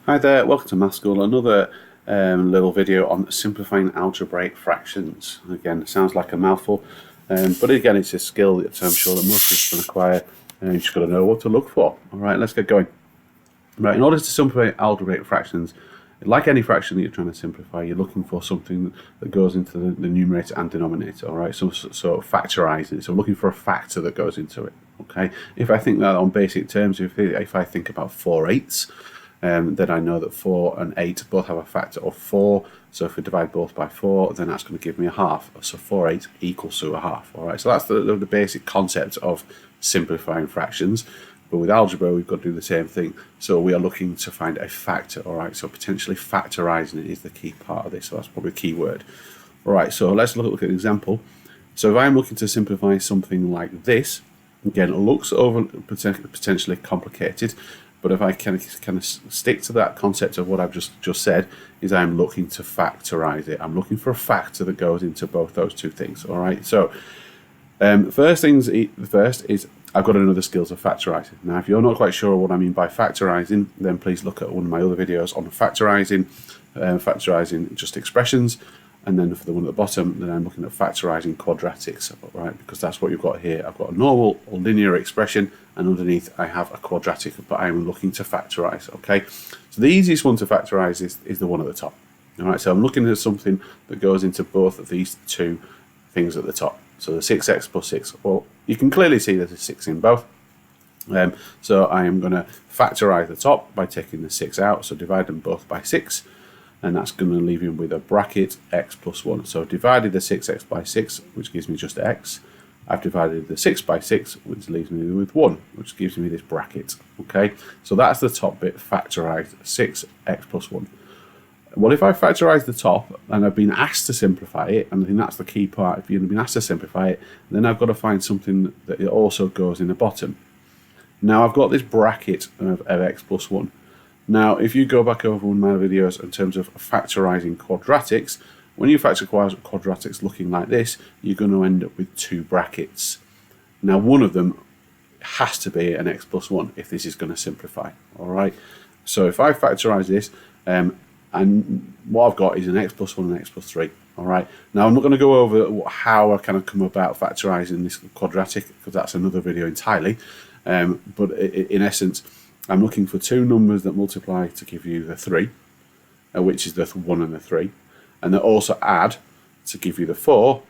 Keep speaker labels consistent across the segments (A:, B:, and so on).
A: Hi there, welcome to Math School. Another little video on simplifying algebraic fractions. Again, it sounds like a mouthful, but again, it's a skill that I'm sure that most people can acquire, and you just got to know what to look for. All right, let's get going. Right, in order to simplify algebraic fractions, like any fraction that you're trying to simplify, you're looking for something that goes into the numerator and denominator. All right, so factorising. So I'm looking for a factor that goes into it. Okay, if I think that on basic terms, if I think about 4/8. Then I know that 4 and 8 both have a factor of 4. So if we divide both by 4, then that's going to give me a half. So 4/8 equals to a half. All right. So that's the basic concept of simplifying fractions. But with algebra, we've got to do the same thing. So we are looking to find a factor. All right. So potentially factorising it is the key part of this. So that's probably a key word. All right. So let's look at an example. So if I'm looking to simplify something like this, again, it looks potentially complicated. But if I kind of stick to that concept of what I've just said, is I'm looking to factorise it. I'm looking for a factor that goes into both those two things. All right. So first is I've got another skills of factorising. Now, if you're not quite sure what I mean by factorising, then please look at one of my other videos on factorising just expressions. And then for the one at the bottom, then I'm looking at factorising quadratics, right? Because that's what you've got here. I've got a normal or linear expression, and underneath I have a quadratic, but I'm looking to factorise, okay? So the easiest one to factorise is the one at the top, all right? So I'm looking at something that goes into both of these two things at the top. So the 6x plus 6, well, you can clearly see there's a 6 in both. So I am going to factorise the top by taking the 6 out, so divide them both by 6. And that's going to leave you with a bracket x plus 1. So I've divided the 6x by 6, which gives me just x. I've divided the 6 by 6, which leaves me with 1, which gives me this bracket. Okay, so that's the top bit, factorised, 6x plus 1. Well, if I factorise the top, and I've been asked to simplify it, and I think that's the key part, if you've been asked to simplify it, then I've got to find something that it also goes in the bottom. Now I've got this bracket of x plus 1. Now, if you go back over one of my videos in terms of factorising quadratics, when you factor quadratics looking like this, you're going to end up with two brackets. Now, one of them has to be an x plus 1 if this is going to simplify. All right. So if I factorise this, and what I've got is an x plus 1 and x plus 3. All right. Now, I'm not going to go over how I kind of come about factorising this quadratic, because that's another video entirely. But in essence, I'm looking for two numbers that multiply to give you the 3, which is the 1 and the 3, and that also add to give you the 4,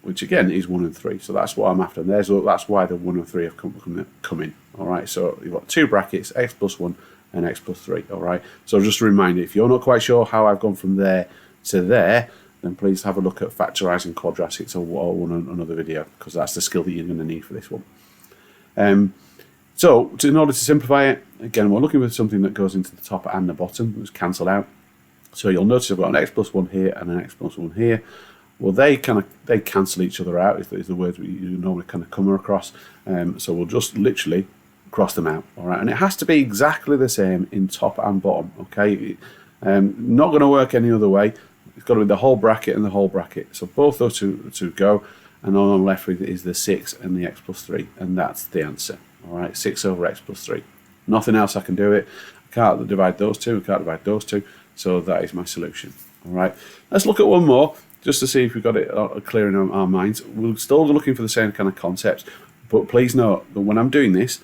A: which again is 1 and 3. So that's what I'm after. And that's why the 1 and 3 have come in. All right. So you've got two brackets, x plus 1 and x plus 3. All right. So just a reminder, if you're not quite sure how I've gone from there to there, then please have a look at factorising quadratics or another video, because that's the skill that you're going to need for this one. So in order to simplify it, again, we're looking for something that goes into the top and the bottom, which cancel out. So you'll notice I've got an x plus 1 here and an x plus 1 here. Well, they cancel each other out, is the words you normally kind of come across. So we'll just literally cross them out, all right? And it has to be exactly the same in top and bottom, okay? Not going to work any other way. It's got to be the whole bracket and the whole bracket. So both those two go, and all I'm left with is the 6 and the x plus 3, and that's the answer. All right, 6 over x plus 3. Nothing else I can do it. I can't divide those two. I can't divide those two. So that is my solution. All right, let's look at one more just to see if we've got it clear in our minds. We're still looking for the same kind of concepts, but please note that when I'm doing this,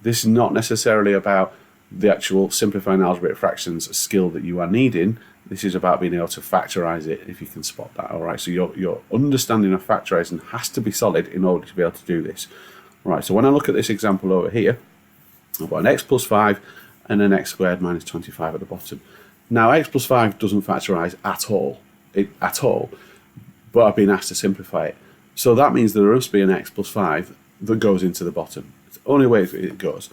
A: this is not necessarily about the actual simplifying algebraic fractions skill that you are needing. This is about being able to factorise it, if you can spot that. All right, so your understanding of factorising has to be solid in order to be able to do this. Right, so when I look at this example over here, I've got an x plus 5 and an x squared minus 25 at the bottom. Now, x plus 5 doesn't factorise at all, but I've been asked to simplify it. So that means there must be an x plus 5 that goes into the bottom. It's the only way it goes.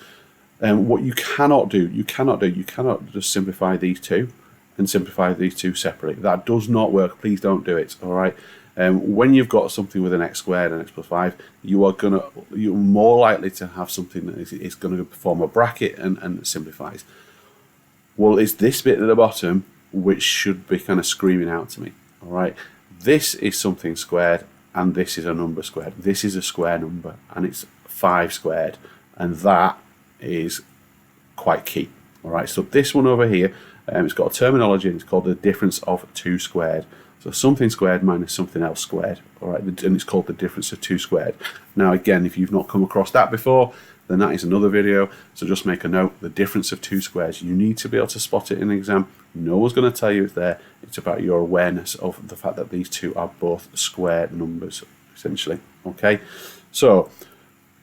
A: What you cannot just simplify these two and simplify these two separately. That does not work. Please don't do it, all right? When you've got something with an x squared and x plus 5, you're more likely to have something that is going to form a bracket and simplifies. Well, it's this bit at the bottom which should be kind of screaming out to me. All right, this is something squared, and this is a number squared. This is a square number, and it's 5 squared, and that is quite key. All right, so this one over here, it's got a terminology, and it's called the difference of 2 squared. So something squared minus something else squared. All right, and it's called the difference of 2 squared. Now, again, if you've not come across that before, then that is another video. So just make a note, the difference of 2 squares. You need to be able to spot it in an exam. No one's going to tell you it's there. It's about your awareness of the fact that these two are both square numbers, essentially. Okay, so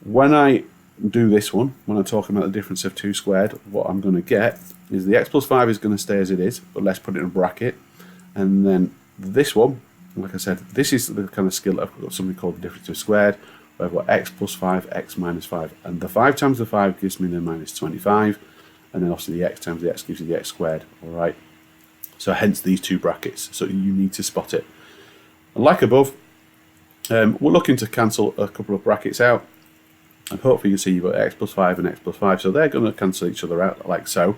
A: when I do this one, when I'm talking about the difference of 2 squared, what I'm going to get is the x plus 5 is going to stay as it is, but let's put it in a bracket. And then this one, like I said, this is the kind of skill. I've got something called the difference of squared, where I've got x plus 5, x minus 5. And the 5 times the 5 gives me the minus 25. And then obviously the x times the x gives you the x squared. All right. So hence these two brackets. So you need to spot it. And like above, we're looking to cancel a couple of brackets out. And hopefully you can see you've got x plus 5 and x plus 5. So they're going to cancel each other out like so.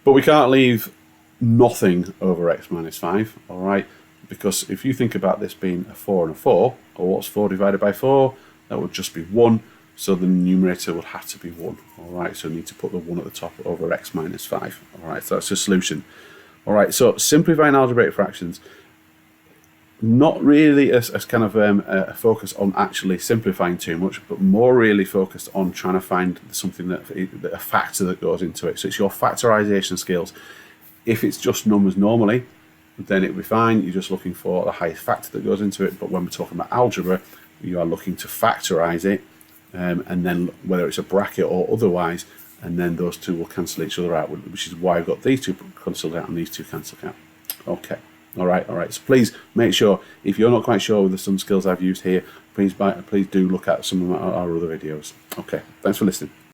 A: But we can't leave nothing over x minus 5. All right. Because if you think about this being a 4 and a 4, or what's 4 divided by 4? That would just be 1. So the numerator would have to be 1. All right. So you need to put the 1 at the top over x minus 5. All right. So that's the solution. All right. So simplifying algebraic fractions. Not really as kind of a focus on actually simplifying too much, but more really focused on trying to find something a factor that goes into it. So it's your factorization skills. If it's just numbers normally, then it'll be fine. You're just looking for the highest factor that goes into it. But when we're talking about algebra, you are looking to factorize it, and then whether it's a bracket or otherwise, and then those two will cancel each other out, which is why I've got these two cancelled out and these two cancelled out. Okay. All right. So please make sure, if you're not quite sure with some skills I've used here, please do look at some of our other videos. Okay. Thanks for listening.